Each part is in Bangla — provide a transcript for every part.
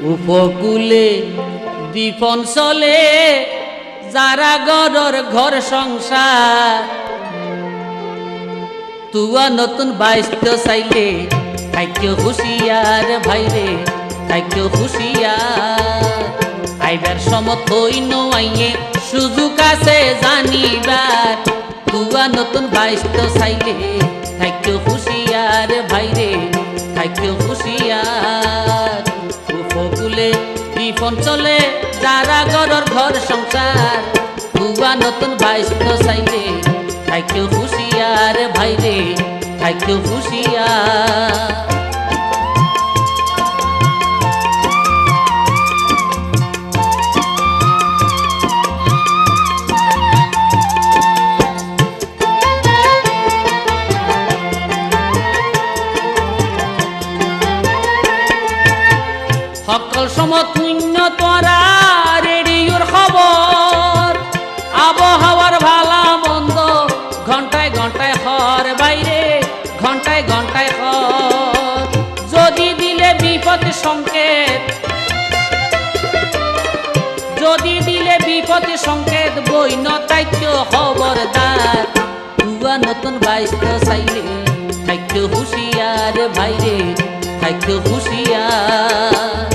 উপকূলে দ্বীপ অঞ্চলে যারা গড়র ঘর সংসার তুয়া নতুন বাইস্ত চাইলে থাইকেও হুঁশিয়ার ভাইরে থাইকেও হুঁশিয়ার আইবার সমত হইন আইয়ে সুযোগ আছে জানিবার তুয়া নতুন বাইস্ত চাইলে থাইকেও হুঁশিয়ার ভাইরে থাইকেও হুঁশিয়ার উপকূলে দ্বীপ অঞ্চলে যারা গড়র ঘর সংসার তুয়া নতুন বাইস্ত চাইলে থাইকেও হুঁশিয়ার ভাইরে থাইকেও হুঁশিয়ার সকল সমতুন্য তোরা রেডিওর খবর আবহাওয়ার ভালা মন্দ ঘন্টায় ঘন্টায় হর বাইরে ঘন্টায় ঘন্টায় হর যদি দিলে বিপদ সংকেত যদি দিলে বিপদ সংকেত বইন তাইক্য খবরদার তুয়া নতুন বাইস্ত চাইলে থাইক্য হুঁশিয়ার ভাইরে থাইক্য হুঁশিয়ার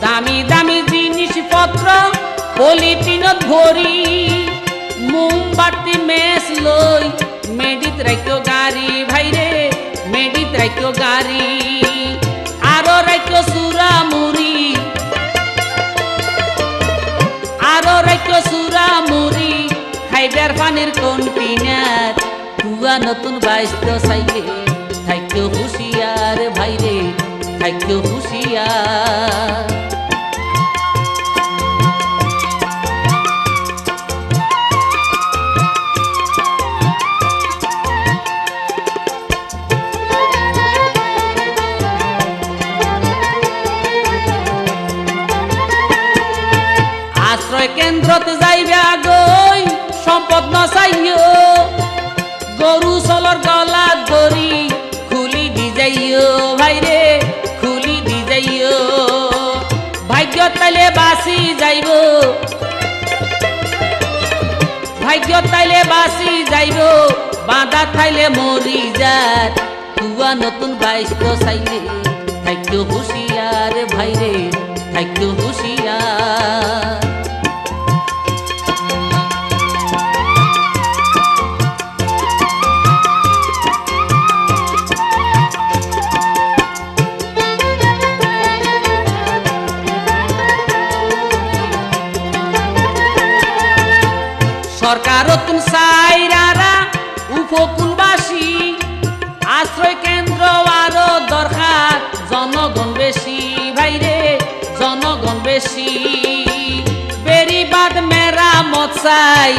দামি দামি জিনিসপত্র পলিথিনত ভরি মোমবাতি মেস লই মেডিত রাখিও গাড়ি ভাইরে মেডিত রাখিও গাড়ি আরো রাখিও সুরা মুড়ি আরো রাখিও সুরা মুড়ি খাইবার পানির কন্টিনার তুয়া নতুন বাইস্ত চাইলে থাইকেও হুঁশিয়ার ভাইরে থাইকেও হুঁশিয়ার আশ্রয় কেন্দ্রত যাইবা গই সম্পদ নচাইও গরু চলর গলা ধরি খুলি দি যাইও ভাইরে খুলি দি যাইও ভাগ্য তাইলে বাসি যাইব ভাগ্য তাইলে বাসি যাইব বাঁধা থাইলে মরি যার তুয়া নতুন বাইস্ত চাইলে থাইক্য হুঁশিয়ার ভাইরে থাইক্য হুঁশিয়ার সরকার তুন সাইরারা উপকূলবাসী আশ্রয় কেন্দ্র আরো দরকার জনগণ বেশি ভাইরে জনগণ বেশি বেরিবাদ মেরামত চাই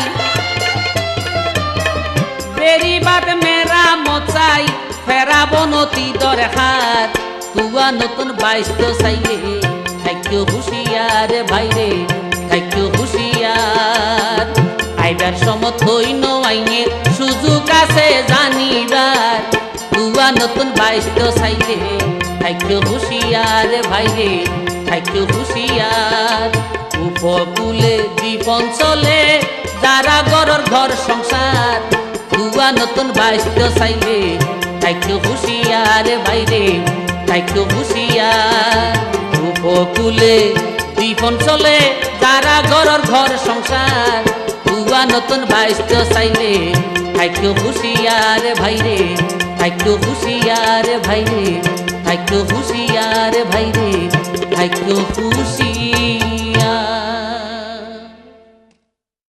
বেরিবাদ মেরামত চাই ফেরাব নতি দরকার তুয়া নতুন বাইস্ত চাইলে থাইক্য হুঁশিয়ার ভাইরে থাইক্য হুঁশিয়ার আইবার সমত হইন আইনে সুযোগ আছে জানিবার তুয়া নতুন বাইস্ত চাইলে থাইক্য হুঁশিয়ার ভাইরে থাইক্য হুঁশিয়ার উপকূলে দ্বীপ অঞ্চলে যারা গড়র ঘর সংসার তুয়া নতুন বাইস্ত চাইলে থাইক্য হুঁশিয়ার ভাইরে থাইক্য হুঁশিয়ার উপকূলে দ্বীপ অঞ্চলে যারা গড়র ঘর সংসার তুয়া নতুন বাইস্ত চাইলে থাইক্য হুঁশিয়ার ভাইরে থাইক্য হুঁশিয়ার ভাইরে থাইক্য হুঁশিয়ার ভাইরে থাইক্য হুঁশিয়ার।